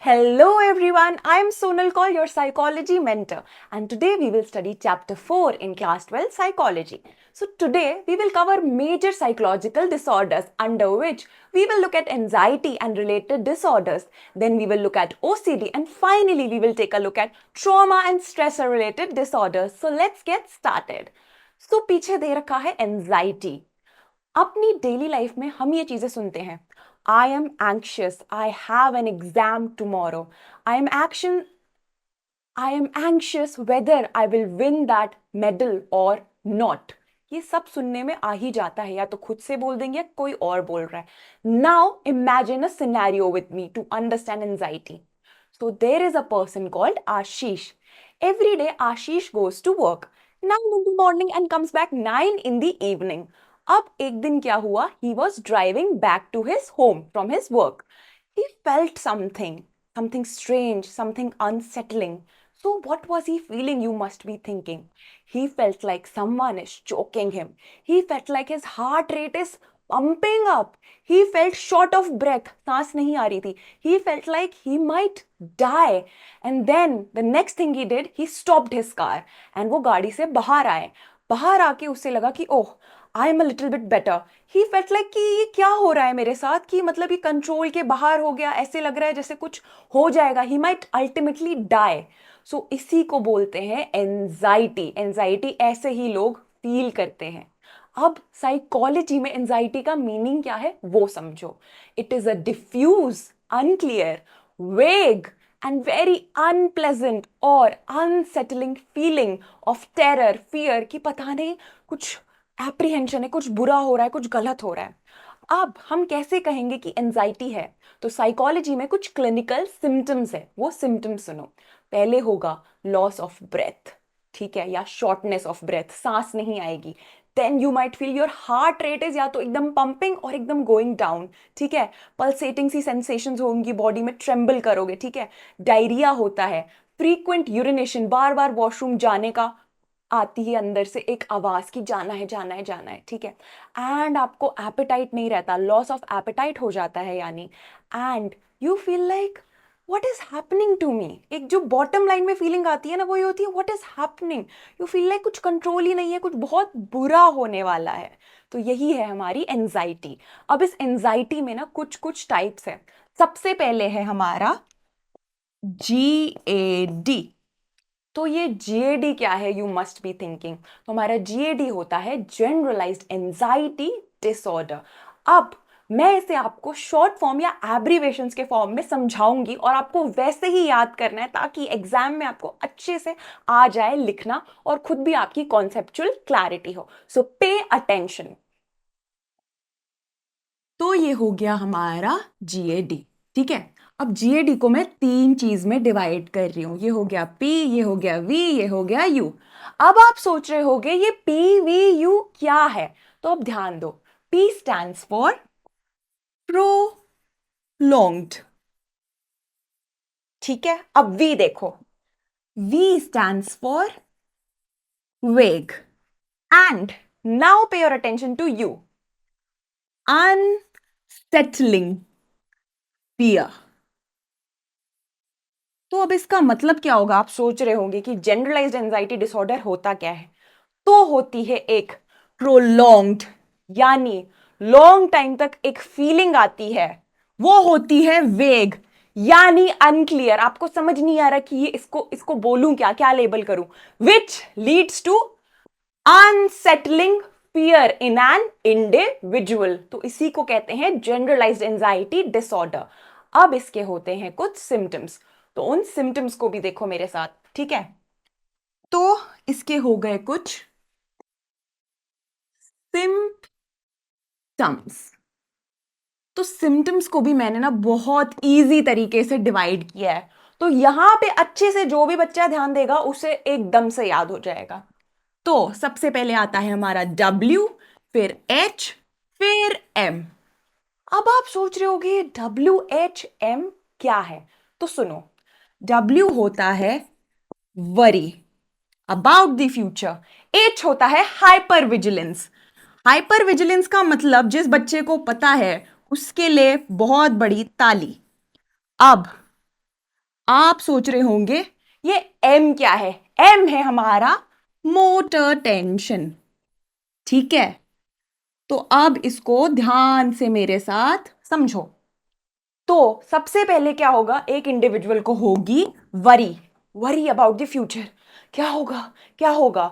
Hello everyone, I am Sonal Kaul, your psychology mentor, and today we will study chapter 4 in class 12 psychology. So today we will cover major psychological disorders, under which we will look at anxiety and related disorders. Then we will look at OCD, and finally we will take a look at trauma and stressor related disorders. So let's get started. So पीछे दे रखा है anxiety. अपनी daily life में हम ये चीजें सुनते हैं, I am anxious, I have an exam tomorrow, I am action I am anxious whether I will win that medal और नॉट। ये सब सुनने में आ ही जाता है, या तो खुद से बोल देंगे या कोई और बोल रहा है। Now imagine a scenario with me to understand anxiety. So there is a person called Ashish. Every day Ashish goes to work 9 in the morning and comes back 9 in the evening. अब एक दिन क्या हुआ? He was driving back to his home from his work. He felt something strange, something unsettling. So what was he feeling, you must be thinking? He felt like someone is choking him. He felt like his heart rate is pumping up. He felt short of breath. सांस नहीं आ रही थी. He felt like he might die. And then the next thing he did, he stopped his car. And वो गाड़ी से बाहर आए. बाहर आके उससे लगा कि oh, I am a little bit better. He felt like कि ये क्या हो रहा है मेरे साथ, कि मतलब ये कंट्रोल के बाहर हो गया, ऐसे लग रहा है जैसे कुछ हो जाएगा. He might ultimately die. So इसी को बोलते हैं एंजाइटी. एंजाइटी ऐसे ही लोग फील करते हैं. अब साइकोलॉजी में एंजाइटी का मीनिंग क्या है वो समझो. It is a diffuse, unclear, vague and very unpleasant or unsettling feeling of terror, fear कि पता नहीं कुछ एप्रीहेंशन है, कुछ बुरा हो रहा है, कुछ गलत हो रहा है. अब हम कैसे कहेंगे कि एंजाइटी है? तो साइकोलॉजी में कुछ क्लिनिकल सिम्टम्स है, वो सिम्टम्स सुनो. पहले होगा लॉस ऑफ ब्रेथ, ठीक है, या शॉर्टनेस ऑफ ब्रेथ, सांस नहीं आएगी. Then you might feel your heart rate is या तो एकदम पंपिंग और एकदम गोइंग डाउन, ठीक है. पल्सेटिंग सी सेंसेशंस होंगी बॉडी में, ट्रेम्बल करोगे, ठीक है. डायरिया होता है, फ्रीक्वेंट यूरिनेशन, बार बार वॉशरूम जाने का आती है अंदर से एक आवाज की जाना है जाना है जाना है, ठीक है. एंड आपको एपेटाइट नहीं रहता, लॉस ऑफ एपेटाइट हो जाता है यानी. And you feel like what is happening to me. एक जो बॉटम लाइन में फीलिंग आती है ना, वो ये होती है what is happening. You feel like कुछ कंट्रोल ही नहीं है, कुछ बहुत बुरा होने वाला है. तो यही है हमारी एंजाइटी. अब इस एंजाइटी में ना कुछ कुछ टाइप्स है. सबसे पहले है हमारा GAD. तो ये GAD क्या है, यू मस्ट बी थिंकिंग. तो हमारा GAD होता है जनरलाइज्ड एंजाइटी डिसऑर्डर. अब मैं इसे आपको शॉर्ट फॉर्म या एब्रीवेशंस के फॉर्म में समझाऊंगी और आपको वैसे ही याद करना है ताकि एग्जाम में आपको अच्छे से आ जाए लिखना और खुद भी आपकी कॉन्सेप्चुअल क्लैरिटी हो. सो पे अटेंशन. तो ये हो गया हमारा GAD, ठीक है. अब GAD को मैं 3 चीज में डिवाइड कर रही हूं. ये हो गया P, ये हो गया V, ये हो गया U. अब आप सोच रहे होगे ये PVU क्या है, तो अब ध्यान दो. P stands for prolonged, ठीक है. अब V देखो, V stands for vague. And now pay your attention to U, unsettling fear. तो अब इसका मतलब क्या होगा, आप सोच रहे होंगे कि जनरलाइज्ड एंजाइटी डिसऑर्डर होता क्या है. तो होती है एक प्रोलॉन्ग्ड, यानी लॉन्ग टाइम तक एक फीलिंग आती है. वो होती है वेग, यानी अनक्लियर. आपको समझ नहीं आ रहा कि ये इसको इसको बोलूं क्या, क्या लेबल करूं. Which leads to unsettling fear in an individual. तो इसी को कहते हैं जनरलाइज्ड एंजाइटी डिसऑर्डर. अब इसके होते हैं कुछ सिम्टम्स. तो उन सिम्टम्स को भी देखो मेरे साथ, ठीक है. तो इसके हो गए कुछ सिम्टम्स. तो सिम्टम्स को भी मैंने ना बहुत इजी तरीके से डिवाइड किया है. तो यहां पे अच्छे से जो भी बच्चा ध्यान देगा उसे एकदम से याद हो जाएगा. तो सबसे पहले आता है हमारा W, फिर H, फिर M. अब आप सोच रहे होगे WHM क्या है. तो सुनो, W होता है worry, about the future. H होता है हाइपर विजिलेंस. हाइपर विजिलेंस का मतलब जिस बच्चे को पता है उसके लिए बहुत बड़ी ताली. अब आप सोच रहे होंगे ये एम क्या है? एम है हमारा मोटर टेंशन। ठीक है, तो अब इसको ध्यान से मेरे साथ समझो। तो सबसे पहले क्या होगा, एक इंडिविजुअल को होगी worry, worry about the future, क्या होगा क्या होगा,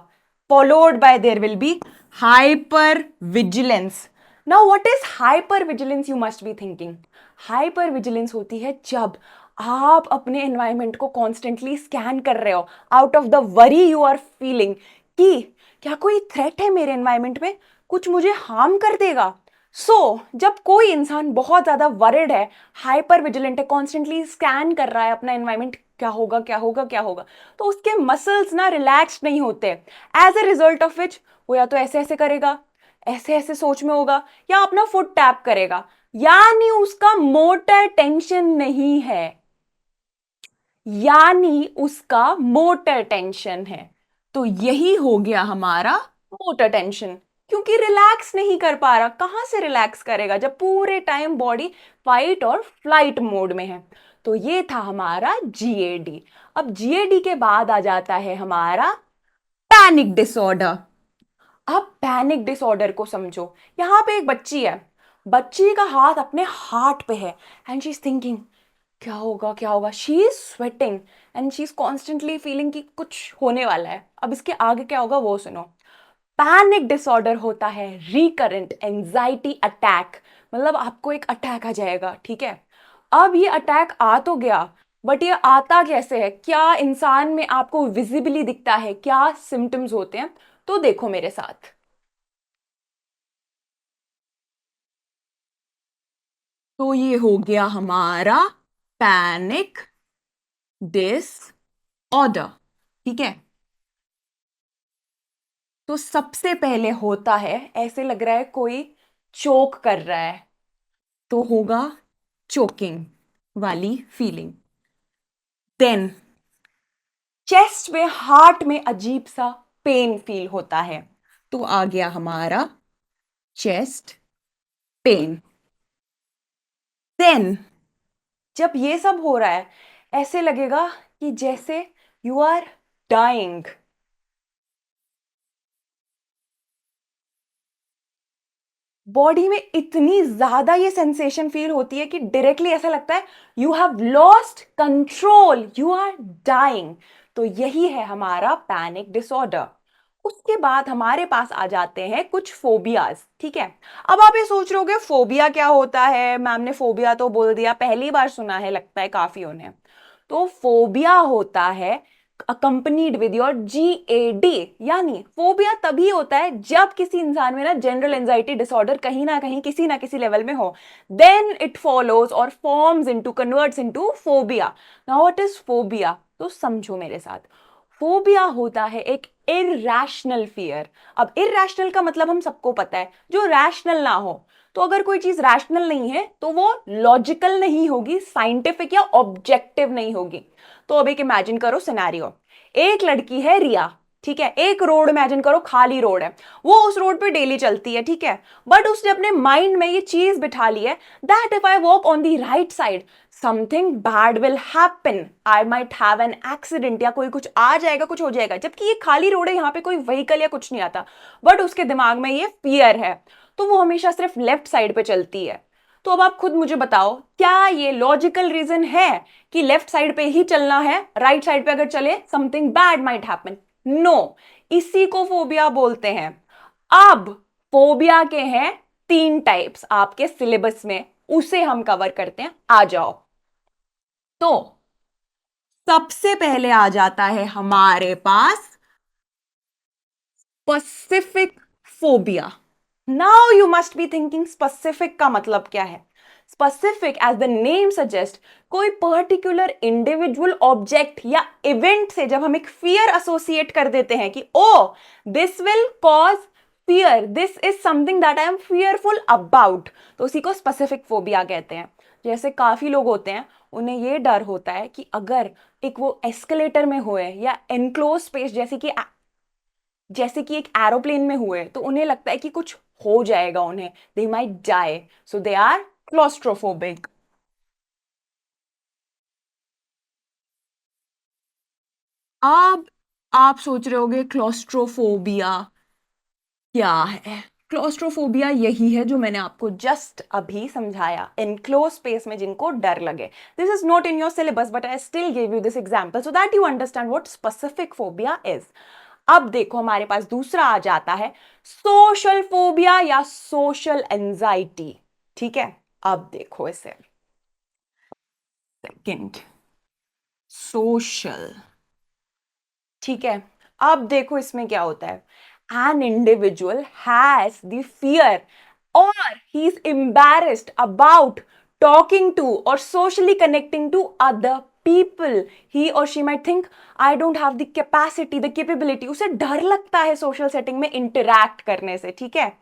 followed by there will be hyper vigilance. Now what is hyper vigilance, you must be thinking. Hyper vigilance होती है जब आप अपने एनवायरमेंट को कॉन्स्टेंटली स्कैन कर रहे हो, out of the worry you are feeling कि क्या कोई थ्रेट है मेरे एनवायरमेंट में, कुछ मुझे हार्म कर देगा। जब कोई इंसान बहुत ज्यादा वरिड है, हाइपर विजिलेंट है, कॉन्स्टेंटली स्कैन कर रहा है अपना एनवायरमेंट, क्या होगा क्या होगा क्या होगा, तो उसके मसल्स ना रिलैक्स नहीं होते। As a result of which वो या तो ऐसे ऐसे करेगा, ऐसे ऐसे सोच में होगा, या अपना फुट टैप करेगा, यानी उसका मोटर टेंशन नहीं है, यानी उसका मोटर टेंशन है। तो यही हो गया हमारा मोटर टेंशन, क्योंकि रिलैक्स नहीं कर पा रहा। कहां से रिलैक्स करेगा जब पूरे टाइम बॉडी फाइट और फ्लाइट मोड में है। तो ये था हमारा जीएडी। अब जीएडी के बाद आ जाता है हमारा पैनिक डिसऑर्डर। अब पैनिक डिसऑर्डर को समझो। यहां पे एक बच्ची है, बच्ची का हाथ अपने हार्ट पे है, एंड शी इज थिंकिंग क्या होगा क्या होगा, she is sweating and she is constantly feeling कि कुछ होने वाला है। अब इसके आगे क्या होगा वो सुनो। पैनिक डिसऑर्डर होता है रिकरेंट एंजाइटी अटैक, मतलब आपको एक अटैक आ जाएगा। ठीक है, अब ये अटैक आ तो गया, बट ये आता कैसे है, क्या इंसान में आपको विजिबली दिखता है, क्या सिम्टम्स होते हैं, तो देखो मेरे साथ। तो ये हो गया हमारा पैनिक डिसऑर्डर। ठीक है, तो सबसे पहले होता है, ऐसे लग रहा है कोई चोक कर रहा है, तो होगा चोकिंग वाली फीलिंग। देन चेस्ट में, हार्ट में अजीब सा पेन फील होता है, तो आ गया हमारा चेस्ट पेन। देन जब ये सब हो रहा है, ऐसे लगेगा कि जैसे यू आर डाइंग। बॉडी में इतनी ज्यादा ये सेंसेशन फील होती है कि डायरेक्टली ऐसा लगता है you have lost control, you are dying. तो यही है हमारा पैनिक डिसऑर्डर। उसके बाद हमारे पास आ जाते हैं कुछ फोबियाज। ठीक है, अब आप ये सोच रहे होगे फोबिया क्या होता है, मैम ने फोबिया तो बोल दिया, पहली बार सुना है लगता है काफियों ने। तो फोबिया होता है अकंपनीड विद योर जीएडी, यानी फोबिया तभी होता है जब किसी इंसान में ना जनरल एंजाइटी डिसऑर्डर कहीं ना कहीं किसी ना किसी लेवल में हो, देन इट फॉलोज और forms into converts into phobia. Now what is phobia, तो समझो मेरे साथ। फोबिया होता है एक इरैशनल फियर। अब इरैशनल का मतलब हम सबको पता है, जो रैशनल ना हो। तो अगर कोई चीज रैशनल नहीं है तो वो लॉजिकल नहीं होगी, साइंटिफिक या ऑब्जेक्टिव नहीं होगी। तो अब एक इमेजिन करो सिनेरियो, एक लड़की है रिया। ठीक है, एक रोड इमेजिन करो, खाली रोड है, वो उस रोड पे डेली चलती है। ठीक है, बट उसने अपने माइंड में ये चीज बिठा ली है that if I walk on the right side something bad will happen, I might have an accident, या कोई कुछ आ जाएगा, कुछ हो जाएगा। जबकि ये खाली रोड है, यहाँ पे कोई व्हीकल या कुछ नहीं आता, बट उसके दिमाग में ये फियर है, तो वो हमेशा सिर्फ लेफ्ट साइड पे चलती है। तो अब आप खुद मुझे बताओ, क्या ये लॉजिकल रीजन है कि लेफ्ट साइड पे ही चलना है, राइट साइड पे अगर चले something bad might happen? No, इसी को फोबिया बोलते हैं। अब फोबिया के हैं तीन टाइप्स आपके सिलेबस में, उसे हम कवर करते हैं, आ जाओ। तो सबसे पहले आ जाता है हमारे पास specific phobia. Now you must be thinking specific का मतलब क्या है। Specific as the name suggest, कोई पर्टिकुलर इंडिविजुअल ऑब्जेक्ट या इवेंट से जब हम एक फियर एसोसिएट कर देते हैं कि oh this will cause fear, this is something that I am fearful about, तो उसी को स्पेसिफिक फोबिया कहते हैं। जैसे काफी लोग होते हैं, उन्हें ये डर होता है कि अगर एक वो एस्केलेटर में हुए या एनक्लोज स्पेस जैसे कि एक एरोप्लेन में हुए, तो उन्हें लगता है कि कुछ हो जाएगा उन्हें, they might die, so they are claustrophobic. अब आप सोच रहे होगे क्लॉस्ट्रोफोबिया क्या है? क्लॉस्ट्रोफोबिया यही है जो मैंने आपको जस्ट अभी समझाया, इनक्लोज स्पेस में जिनको डर लगे. This is not in your syllabus but I still give you this example so that you understand what specific phobia is. अब देखो हमारे पास दूसरा आ जाता है सोशल फोबिया या सोशल एंजाइटी. ठीक है, अब देखो इसे. Second, social. ठीक है, अब देखो इसमें क्या होता है. An individual has the fear or he is embarrassed about talking to or socially connecting to other people. He or she might think I don't have the capacity, the capability. उसे डर लगता है सोशल सेटिंग में interact करने से. ठीक है,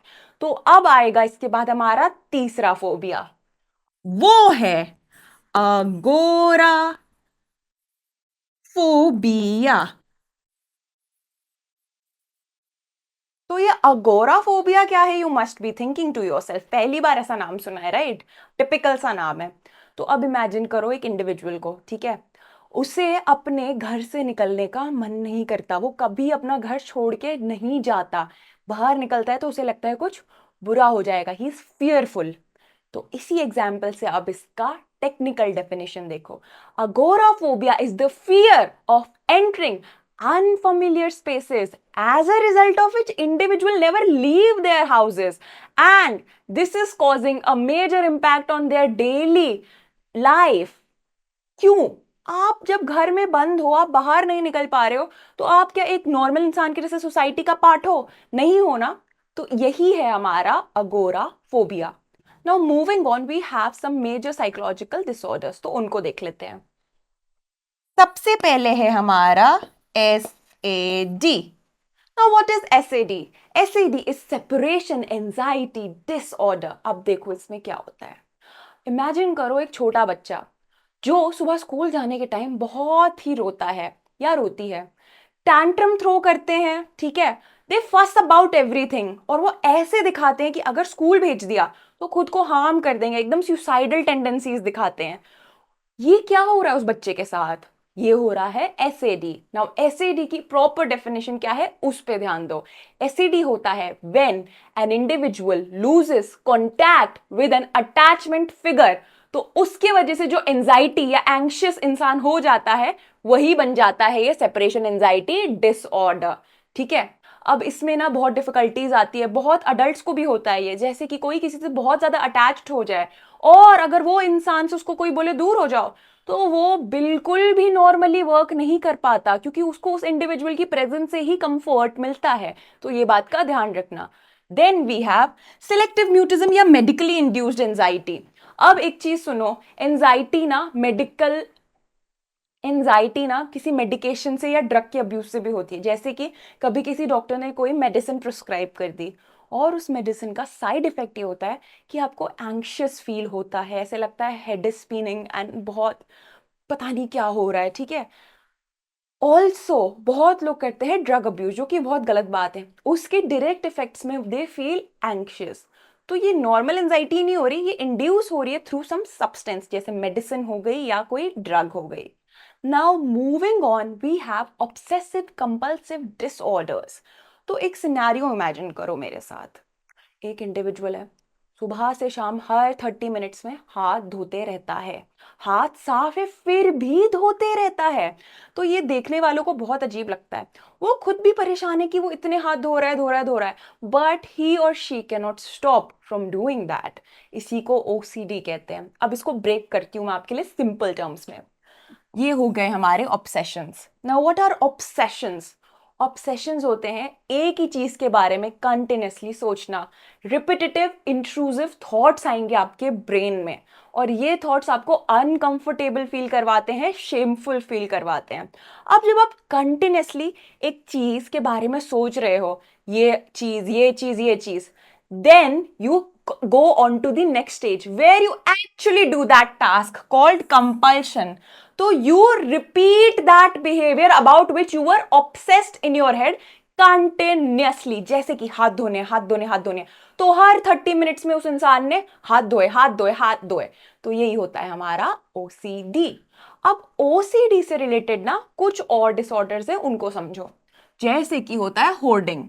तो अब आएगा इसके बाद हमारा तीसरा फोबिया, वो है अगोरा फोबिया. तो ये अगोराफोबिया क्या है? You must be thinking to yourself, पहली बार ऐसा नाम सुना है, राइट? टिपिकल सा नाम है. तो अब इमेजिन करो एक इंडिविजुअल को, ठीक है, उसे अपने घर से निकलने का मन नहीं करता, वो कभी अपना घर छोड़ के नहीं जाता, बाहर निकलता है तो उसे लगता है कुछ बुरा हो जाएगा, ही इज फियरफुल. तो इसी एग्जाम्पल से अब इसका टेक्निकल डेफिनेशन देखो. Agoraphobia is the fear of entering unfamiliar spaces as a result of which individual never leave their houses and this is causing a major impact on their daily life. क्यों? आप जब घर में बंद हो, आप बाहर नहीं निकल पा रहे हो, तो आप क्या एक नॉर्मल इंसान के जैसे सोसाइटी का पार्ट हो? नहीं हो ना. तो यही है हमारा agoraphobia. Now moving on, we have some major psychological disorders, तो उनको देख लेते हैं. सबसे पहले है हमारा SAD. Now what is SAD? SAD is separation anxiety disorder. अब देखो इसमें क्या होता है. इमेजिन करो एक छोटा बच्चा जो सुबह स्कूल जाने के टाइम बहुत ही रोता है या रोती है, टैंट्रम थ्रो करते हैं, ठीक है, दे फस अबाउट एवरीथिंग, और वो ऐसे दिखाते हैं कि अगर स्कूल भेज दिया तो खुद को हार्म कर देंगे, एकदम सुसाइडल टेंडेंसीज दिखाते हैं. ये क्या हो रहा है उस बच्चे के साथ? ये हो रहा है एसएडी. नाउ एसएडी की प्रॉपर डेफिनेशन क्या है उस पे ध्यान दो. एसएडी होता है when an individual loses contact with N attachment figure. तो उसके वजह से जो एंजाइटी या एंग्शियस इंसान हो जाता है वही बन जाता है ये सेपरेशन एंजाइटी डिसऑर्डर. ठीक है, अब इसमें ना बहुत डिफिकल्टीज आती है, बहुत अडल्ट्स को भी होता है ये, जैसे कि कोई किसी से बहुत ज्यादा अटैच्ड हो जाए और अगर वो इंसान से उसको कोई बोले दूर हो जाओ, तो वो बिल्कुल भी नॉर्मली वर्क नहीं कर पाता क्योंकि उसको उस इंडिविजुअल की प्रेजेंस से ही कंफर्ट मिलता है. तो ये बात का ध्यान रखना. Then we have selective mutism या मेडिकली इंड्यूस्ड एंजाइटी. अब एक चीज सुनो, एंजाइटी ना किसी मेडिकेशन से या ड्रग के अब्यूज से भी होती है. जैसे कि कभी किसी डॉक्टर ने कोई मेडिसिन प्रिस्क्राइब कर दी और उस मेडिसिन का साइड इफेक्ट ये होता है कि आपको एंग्शियस फील होता है, ऐसे लगता है हेड इज स्पिनिंग एंड बहुत पता नहीं क्या हो रहा है. ठीक है, ऑल्सो बहुत लोग करते हैं ड्रग अब्यूज, जो कि बहुत गलत बात है. उसके डायरेक्ट इफेक्ट्स में दे फील एंग्शियस. तो ये नॉर्मल एंजाइटी नहीं हो रही, ये इंड्यूस हो रही है थ्रू सम सब्सटेंस, जैसे मेडिसिन हो गई या कोई ड्रग हो गई. Now moving on, we have obsessive compulsive disorders. तो एक सिनेरियो इमेजिन करो मेरे साथ. एक इंडिविजुअल है, सुबह से शाम हर 30 मिनट्स में हाथ धोते रहता है, हाथ साफ है फिर भी धोते रहता है. तो ये देखने वालों को बहुत अजीब लगता है, वो खुद भी परेशान है कि वो इतने हाथ धो रहा है धो रहा है धो रहा है, बट ही और she can not stop from doing that. इसी को OCD कहते हैं. अब इसको ब्रेक करती हूँ मैं आपके लिए सिंपल टर्म्स में. ये हो गए हमारे obsessions. Now what are obsessions? Obsessions होते हैं एक ही चीज के बारे में कंटिन्यूसली सोचना. रिपीटेटिव इंट्रूसिव थॉट्स आएंगे आपके ब्रेन में और ये थॉट्स आपको अनकंफर्टेबल फील करवाते हैं, शेमफुल फील करवाते हैं. अब जब आप कंटिन्यूसली एक चीज के बारे में सोच रहे हो, ये चीज ये चीज ये चीज, then you go on to the next stage where you actually do that task called compulsion. So you repeat that behavior about which you were obsessed in your head continuously, जैसे कि हाथ धोने हाथ धोने हाथ धोने, तो हर 30 मिनट्स में उस इंसान ने हाथ धोए हाथ धोए हाथ धोए। तो यही होता है हमारा ओसीडी। अब ओसीडी से रिलेटेड ना कुछ और डिसऑर्डर्स है, उनको समझो। जैसे कि होता है होर्डिंग।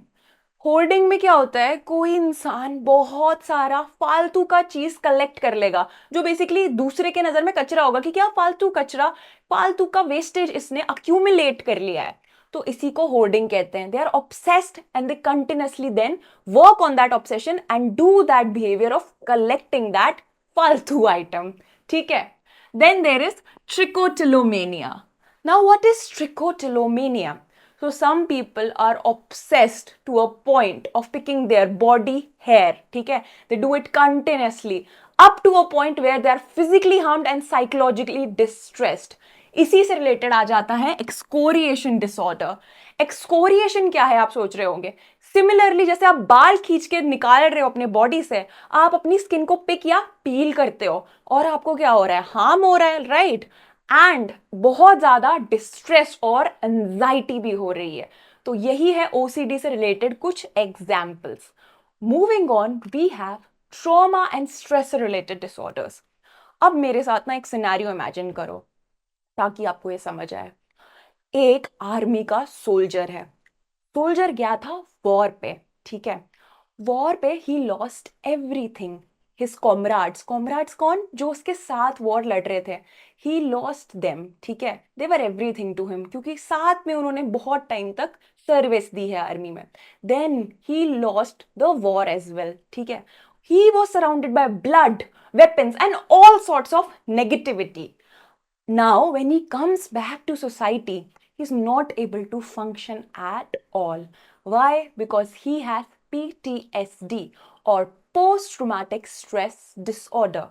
होर्डिंग में क्या होता है, कोई इंसान बहुत सारा फालतू का चीज कलेक्ट कर लेगा, जो बेसिकली दूसरे के नजर में कचरा होगा कि क्या फालतू कचरा, फालतू का वेस्टेज इसने अक्यूमुलेट कर लिया है। तो इसी को होर्डिंग कहते हैं। They are obsessed and they continuously then work on that obsession and do that behaviour of collecting that फालतू आइटम। ठीक है। Then there is trichotillomania. Now what is trichotillomania? So some people are obsessed to a point of picking their body hair, ठीक है? They do it continuously up to a point where they are physically harmed and psychologically distressed. इसी से related आ जाता है excoriation disorder. Excoriation क्या है आप सोच रहे होंगे? सिमिलरली जैसे आप बाल खींच के निकाल रहे हो अपने बॉडी से, आप अपनी स्किन को पिक या पील करते हो और आपको क्या हो रहा है, हार्म हो रहा है, राइट? एंड बहुत ज्यादा डिस्ट्रेस और एंजाइटी भी हो रही है। तो यही है ओसीडी से रिलेटेड कुछ examples. Moving on, we have trauma and stress related disorders. अब मेरे साथ ना एक सिनेरियो इमेजिन करो ताकि आपको ये समझ आए। एक आर्मी का सोल्जर है। सोल्जर गया था वॉर पे, ठीक है? वॉर पे he lost everything. His comrades, comrades कौन, जो उसके साथ वॉर लड़ रहे थे, ही लॉस्ट देम, ठीक है? दे वर एवरीथिंग टू हिम, क्योंकि साथ में उन्होंने बहुत टाइम तक सर्विस दी है आर्मी में। Then he lost the war as well, ठीक है? He was surrounded by blood, weapons and all sorts of negativity. Now, when he comes back to society, he's not able to function at all. Why? Because he has PTSD or post traumatic stress disorder.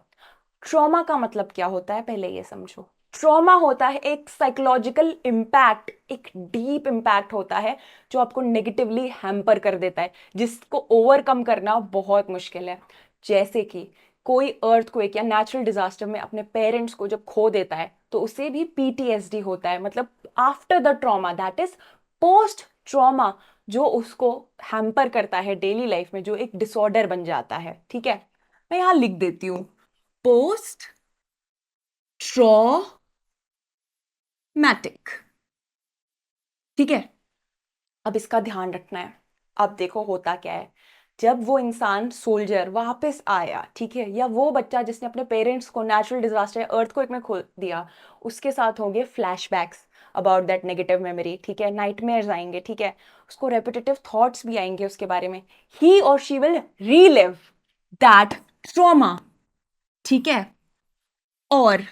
Trauma का मतलब क्या होता है पहले ये समझो। Trauma होता है एक साइकोलॉजिकल इम्पैक्ट, एक डीप इम्पैक्ट होता है जो आपको नेगेटिवली हैम्पर कर देता है, जिसको ओवरकम करना बहुत मुश्किल है। जैसे कि कोई अर्थक्वेक या नेचुरल डिजास्टर में अपने पेरेंट्स को जब खो देता है तो उसे भी पीटीएसडी होता है, मतलब after the trauma, that is post trauma, जो उसको हैम्पर करता है डेली लाइफ में, जो एक डिसऑर्डर बन जाता है। ठीक है, मैं यहां लिख देती हूं, पोस्ट ट्रॉमेटिक। ठीक है, अब इसका ध्यान रखना है। अब देखो होता क्या है, जब वो इंसान सोल्जर वापस आया, ठीक है, या वो बच्चा जिसने अपने पेरेंट्स को नेचुरल डिजास्टर अर्थक्वेक में खो दिया, उसके साथ होंगे flashbacks about that negative memory, ठीक है, नाइटमेयर्स आएंगे, ठीक है, उसको रेपिटेटिव थॉट्स भी आएंगे उसके बारे में। ही और she will relive that trauma, ठीक है? और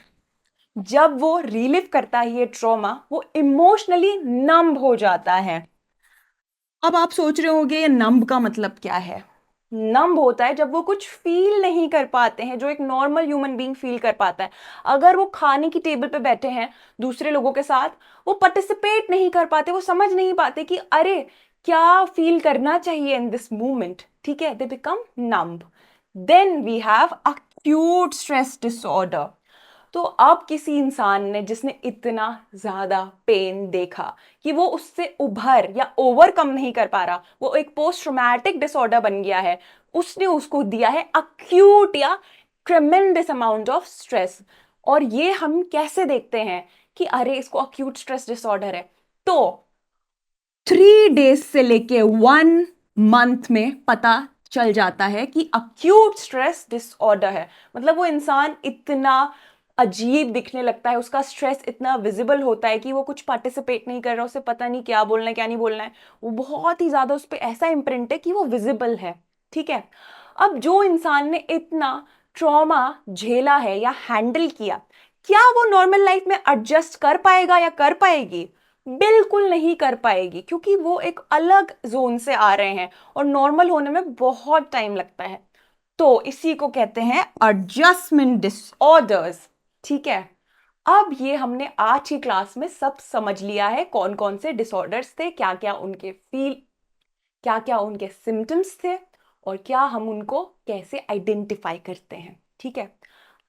जब वो रिलिव करता है ये ट्रॉमा, वो इमोशनली नंब हो जाता है। अब आप सोच रहे होंगे ये नंब का मतलब क्या है? नंब होता है जब वो कुछ फील नहीं कर पाते हैं जो एक नॉर्मल ह्यूमन बीइंग फील कर पाता है। अगर वो खाने की टेबल पे बैठे हैं दूसरे लोगों के साथ, वो पार्टिसिपेट नहीं कर पाते, वो समझ नहीं पाते कि अरे क्या फील करना चाहिए इन दिस मोमेंट, ठीक है? They become numb. Then we have acute stress disorder. तो अब किसी इंसान ने जिसने इतना ज्यादा पेन देखा कि वो उससे उभर या ओवरकम नहीं कर पा रहा, वो एक पोस्ट ट्रॉमेटिक डिसऑर्डर बन गया है, उसने उसको दिया है अक्यूट या ट्रेमेंडस अमाउंट ऑफ स्ट्रेस। और ये हम कैसे देखते हैं कि अरे इसको अक्यूट स्ट्रेस डिसऑर्डर है? तो 3 डेज से लेके 1 मंथ में पता चल जाता है कि अक्यूट स्ट्रेस डिसऑर्डर है। मतलब वो इंसान इतना अजीब दिखने लगता है, उसका स्ट्रेस इतना विजिबल होता है कि वो कुछ पार्टिसिपेट नहीं कर रहा, उसे पता नहीं क्या बोलना है क्या नहीं बोलना है, वो बहुत ही ज्यादा उस पर ऐसा इम्प्रिंट है कि वो विजिबल है। ठीक है, अब जो इंसान ने इतना ट्रॉमा झेला है या हैंडल किया, क्या वो नॉर्मल लाइफ में एडजस्ट कर पाएगा या कर पाएगी? बिल्कुल नहीं कर पाएगी, क्योंकि वो एक अलग जोन से आ रहे हैं और नॉर्मल होने में बहुत टाइम लगता है। तो इसी को कहते हैं एडजस्टमेंट डिसऑर्डर्स। ठीक है, अब ये हमने आज की क्लास में सब समझ लिया है, कौन कौन से डिसऑर्डर्स थे, क्या क्या उनके क्या क्या उनके सिम्टम्स थे, और क्या हम उनको कैसे आइडेंटिफाई करते हैं। ठीक है,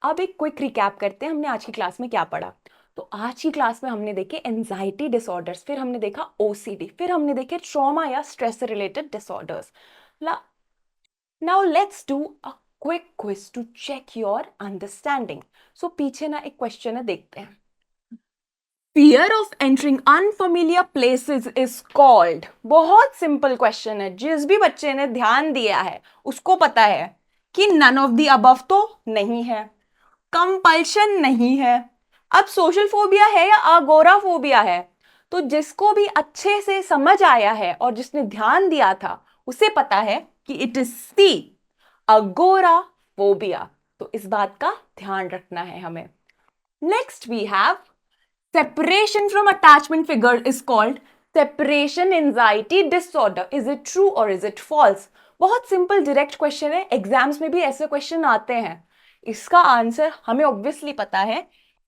अब एक क्विक रिकैप करते हैं हमने आज की क्लास में क्या पढ़ा। तो आज की क्लास में हमने देखे एंजाइटी डिसऑर्डर्स, फिर हमने देखा ओसीडी, फिर हमने देखे ट्रॉमा या stress related disorders. Now let's do a quick quiz to check your understanding. So पीछे ना एक क्वेश्चन है, देखते हैं. Fear of entering unfamiliar places is called. बहुत सिंपल क्वेश्चन है. जिस भी बच्चे ने ध्यान दिया है उसको पता है कि नन ऑफ द अबव तो नहीं है, कंपल्शन नहीं है. अब सोशल फोबिया है या अगोराफोबिया है, तो जिसको भी अच्छे से समझ आया है और जिसने ध्यान दिया था उसे पता है कि इट इज सी अगोराफोबिया. तो इस बात का ध्यान रखना है हमें. Next we have separation from attachment figure is called separation anxiety disorder. Is it true or is it false? बहुत सिंपल डायरेक्ट क्वेश्चन है, एग्जाम्स में भी ऐसे क्वेश्चन आते हैं. इसका आंसर हमें ऑब्वियसली पता है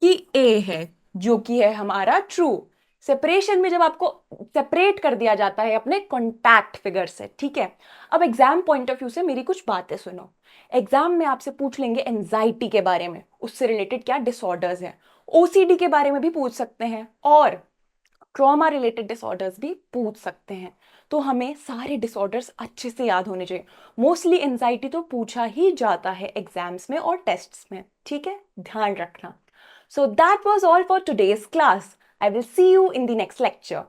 कि ए है, जो कि है हमारा ट्रू. सेपरेशन में जब आपको सेपरेट कर दिया जाता है अपने कॉन्टैक्ट फिगर से, ठीक है. अब एग्जाम पॉइंट ऑफ व्यू से मेरी कुछ बातें सुनो. एग्जाम में आपसे पूछ लेंगे एंजाइटी के बारे में, उससे रिलेटेड क्या डिसऑर्डर्स हैं. ओसीडी के बारे में भी पूछ सकते हैं और ट्रॉमा रिलेटेड डिसऑर्डर्स भी पूछ सकते हैं. तो हमें सारे डिसऑर्डर्स अच्छे से याद होने चाहिए. मोस्टली एंजाइटी तो पूछा ही जाता है एग्जाम्स में और टेस्ट्स में, ठीक है, ध्यान रखना. So that was all for today's class. I will see you in the next lecture.